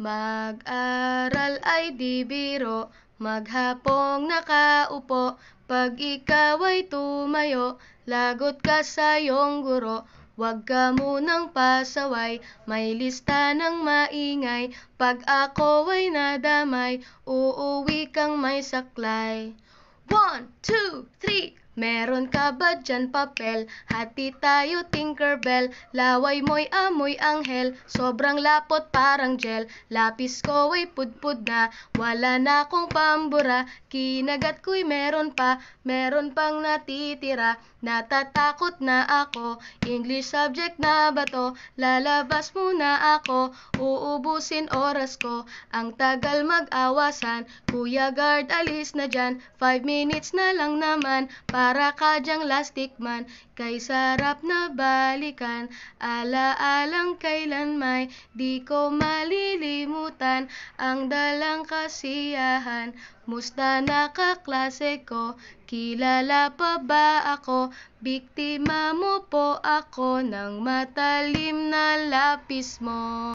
Mag-aral ay di biro, maghapong nakaupo. Pag ikaw ay tumayo, lagot ka sa iyong guro. Huwag ka munang pasaway, may lista ng maingay. Pag ako ay nadamay, uuwi kang may saklay. 1, 2, 3. Meron ka ba dyan papel? Hati tayo Tinkerbell. Laway mo'y amoy anghel, sobrang lapot parang gel. Lapis ko ay pudpud na, wala na akong pambura. Kinagat ko'y meron pang natitira. Natatakot na ako, English subject na ba to? Lalabas muna ako, uubusin oras ko. Ang tagal mag-awasan, Kuya Guard alis na dyan. 5 minutes na lang naman, para ka dyang lastic man. Kay sarap na balikan, alaalang kailan may di ko malilimutan. Ang dalang kasiyahan, musta na kaklase ko? Kilala pa ba ako? Biktima mo po ako ng matalim na lapis mo.